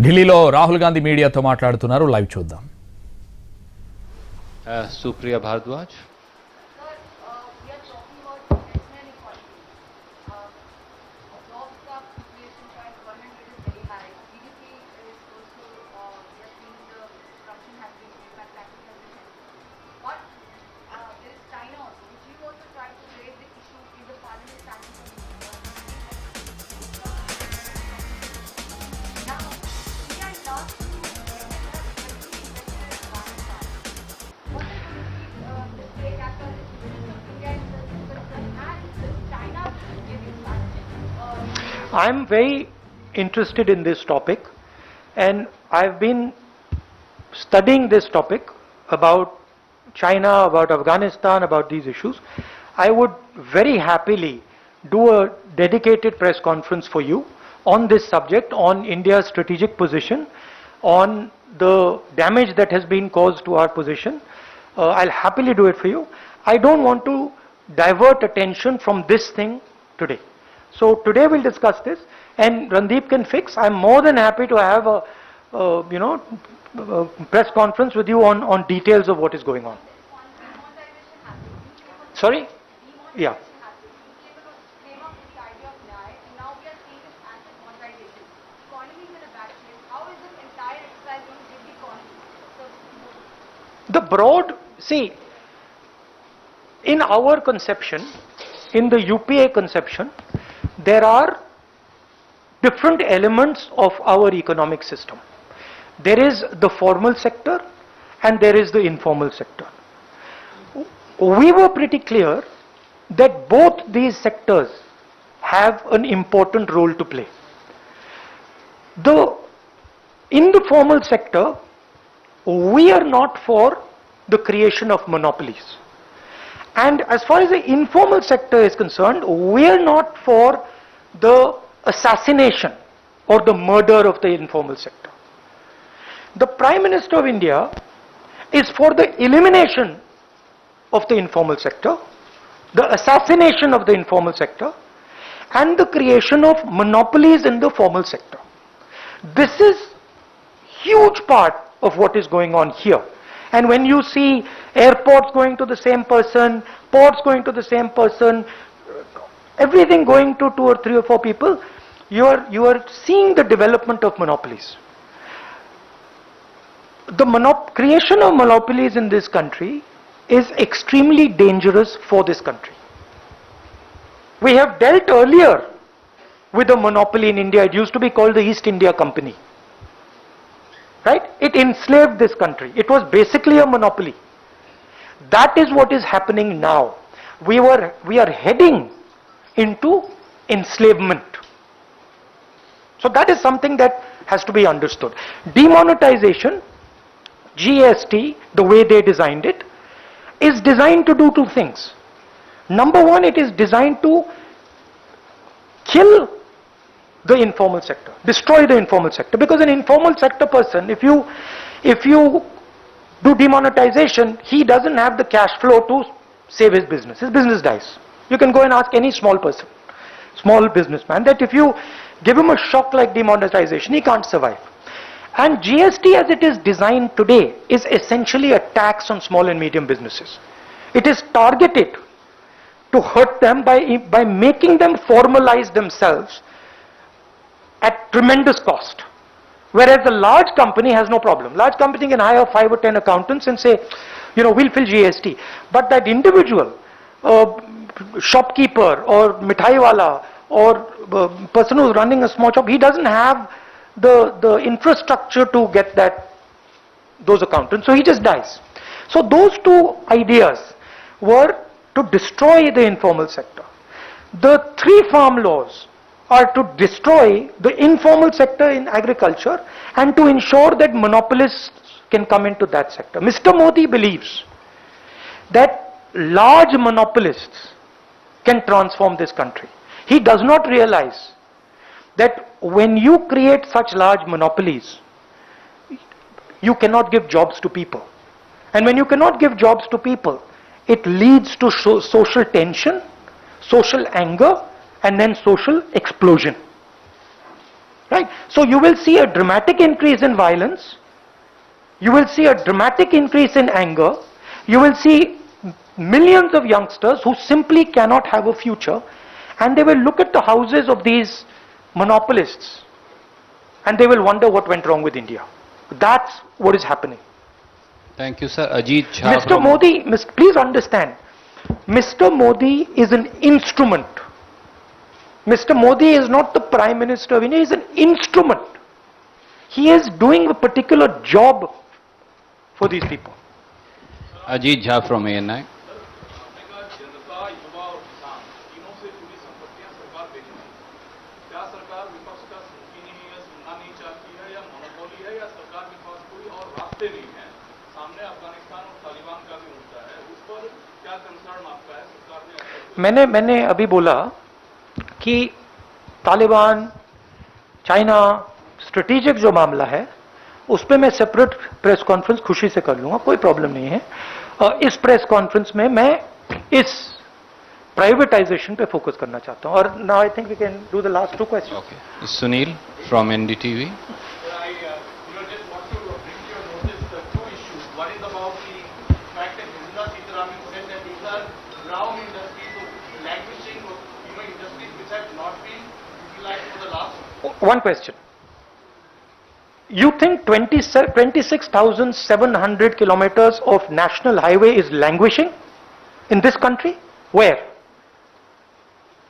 ఢిల్లీలో రాహుల్ గాంధీ మీడియాతో మాట్లాడుతున్నారు. లైవ్ చూద్దాం. Supriya Bharadwaj. I'm very interested in this topic, and I've been studying this topic about China, about Afghanistan, about these issues. I would very happily do a dedicated press conference for you on this subject, on India's strategic position, on the damage that has been caused to our position. I'll happily do it for you. I don't want to divert attention from this thing today. So today we'll discuss this, and Randeep can fix. I'm more than happy to have a press conference with you on details of what is going on. Sorry? Yeah. The broad, see, in our conception, in the UPA conception, there are different elements of our economic system. There is the formal sector and there is the informal sector. We were pretty clear that both these sectors have an important role to play. In the formal sector, we are not for the creation of monopolies. And as far as the informal sector is concerned, we are not for the assassination or the murder of the informal sector. The Prime Minister of India is for the elimination of the informal sector, the assassination of the informal sector, and the creation of monopolies in the formal sector. This is huge part of what is going on here. And when you see airports going to the same person, ports going to the same person, everything going to 2 or 3 or 4 people, you are seeing the development of monopolies. The creation of monopolies in this country is extremely dangerous for this country. We have dealt earlier with a monopoly in India. It used to be called the East India Company. Right? It enslaved this country. It was basically a monopoly. That is what is happening now. We are heading into enslavement. So that is something that has to be understood. Demonetization, GST, the way they designed it, is designed to do 2 things. Number one, it is designed to kill the informal sector, destroy the informal sector, because an informal sector person, if you do demonetization, he doesn't have the cash flow to save his business dies. You can go and ask any small person, small businessman, that if you give him a shock like demonetization, he can't survive. And GST as it is designed today is essentially a tax on small and medium businesses. It is targeted to hurt them by making them formalize themselves at tremendous cost. Whereas a large company has no problem. Large company can hire 5 or 10 accountants and say, we'll fill GST. But that individual, shopkeeper or mithaiwala or person who's running a small shop, he doesn't have the infrastructure to get those accountants, so he just dies. So those 2 ideas were to destroy the informal sector. The 3 farm laws are to destroy the informal sector in agriculture and to ensure that monopolists can come into that sector. Mr. Modi believes that large monopolists can transform this country. He does not realize that when you create such large monopolies, you cannot give jobs to people. And when you cannot give jobs to people, it leads to social tension, social anger, and then social explosion. right? So you will see a dramatic increase in violence, you will see a dramatic increase in anger, you will see millions of youngsters who simply cannot have a future, and they will look at the houses of these monopolists and they will wonder what went wrong with India. That's what is happening. Thank you, sir. Ajit Jha Mr. from- Modi, please understand, Mr. Modi is an instrument. Mr. Modi is not the Prime Minister of India, he is an instrument. He is doing a particular job for these people. Ajit Jha from ANI. का जनता युवा और किसान तीनों से जुड़ी संपत्तियां सरकार बेच रही है। क्या सरकार विपक्ष का सुनती नहीं है, सुनना नहीं चाहती है, या मोनोपोली है, या सरकार के पास कोई और रास्ते नहीं है? सामने अफगानिस्तान और तालिबान का भी मुद्दा है, उस पर क्या कंसर्न आपका है? सरकार ने मैंने अभी बोला कि तालिबान, चाइना, स्ट्रेटेजिक जो मामला है उस पे मैं सेपरेट प्रेस कॉन्फ्रेंस खुशी से कर लूंगा, कोई प्रॉब्लम नहीं है। इस प्रेस कॉन्फ्रेंस में मैं इस प्राइवेटाइजेशन पे फोकस करना चाहता हूं। और now I think we can do the last two question. Okay. Sunil from NDTV. I just want to bring to your notice the two issues. One is about the fact that Nirmala Sitharaman said that these are brown industries, so languishing, industries which have not been utilized for the last. One question. You think 26,700 kilometers of national highway is languishing in this country? Where?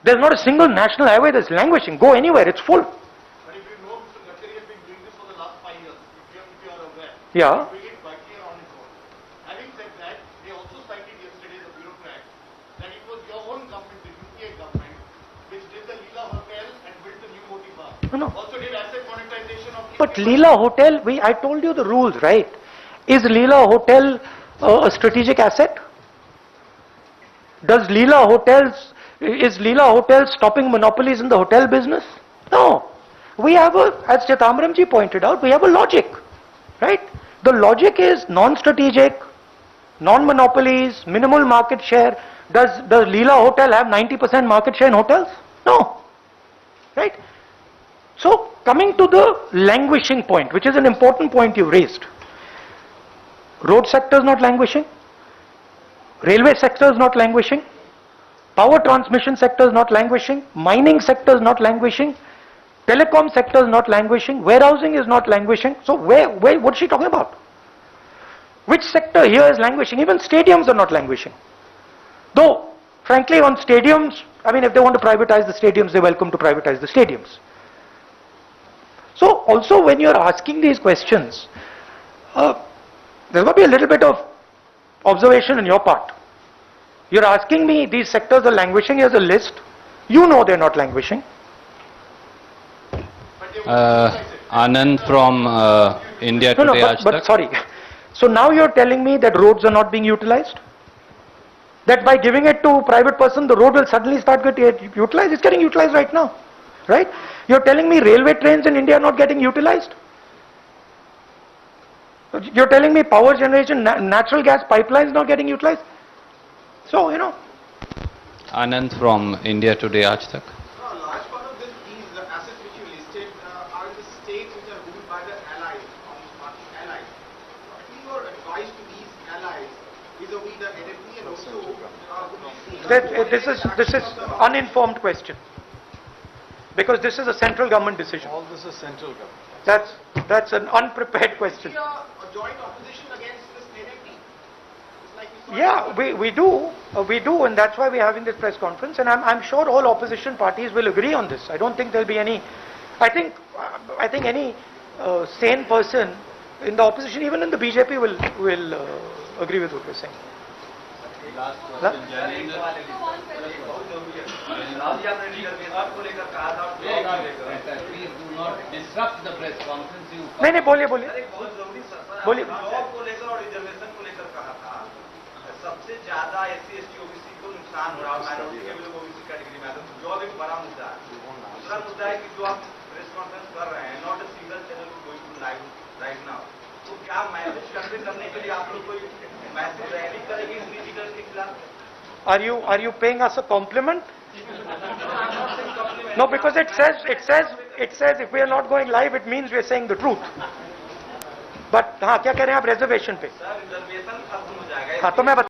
There's not a single national highway that's languishing. Go anywhere, it's full. But if you know Mr. Gadkari has been doing this for the last 5 years, if you are aware, Yeah. doing it quietly and on its own. Having said that, they also cited yesterday, the bureaucrat, that it was your own government, the UPA government, which did the Leela Hotel and built the new Moti Park. No. Also did asset monetization of. But Leela Hotel, I told you the rules, right? Is Leela Hotel a strategic asset? Is Leela Hotels stopping monopolies in the hotel business? No. We have as Chitambaramji pointed out, we have a logic, right? The logic is non-strategic, non-monopolies, minimal market share. Does Leela Hotel have 90% market share in hotels? No. Right? So, coming to the languishing point, which is an important point you raised. Road sector is not languishing. Railway sector is not languishing. Power transmission sector is not languishing. Mining sector is not languishing. Telecom sector is not languishing. Warehousing is not languishing. So, what is she talking about? Which sector here is languishing? Even stadiums are not languishing. Though, frankly, on stadiums, I mean, if they want to privatize the stadiums, they're welcome to privatize the stadiums. So, also when you're asking these questions, there's got to be a little bit of observation on your part. You're asking me these sectors are languishing as a list. You know they're not languishing. Anand from India No, Today. Aaj but Tak. sorry. So now you're telling me that roads are not being utilized? That by giving it to private person, the road will suddenly start getting utilized? It's getting utilized right now, right? You're telling me railway trains in India are not getting utilized? You're telling me power generation, natural gas pipelines not getting utilized? So, Anand from India Today. Aaj Tak. A large part of these assets which you listed are in the states which are ruled by the allies, Communist Party allies. What is your advice to these allies vis-a-vis the NMP and also this is uninformed question. Because this is a central government decision. all this is central government? That's an unprepared question. A joint opposition against this NMP. It's like we saw Yeah, we do, and that's why we're having this press conference, and I'm sure all opposition parties will agree on this. I don't think there'll be any, I think any sane person in the opposition, even in the BJP will agree with what we're saying. नहीं बोलिए बोलिए job को लेकर और reservation को लेकर कहा था, सबसे ज्यादा SC ST OBC को नुकसान हो रहा है, माइनॉरिटी के भी लोग OBC कैटेगरी में आते हैं। जॉब एक बड़ा मुद्दा है। दूसरा मुद्दा है कि जो आप प्रेस कॉन्फ्रेंस कर रहे हैं, not a single channel going to live right now, तो क्या मैसेज कन्वे करने के लिए आप लोग कोई मैसेज रैली करेंगे इस नीति के खिलाफ? Are you paying us a compliment No, because it says if we are not going live, it means we are saying the truth. But हाँ क्या कह रहे हैं आप रिजर्वेशन पे? हाँ तो मैं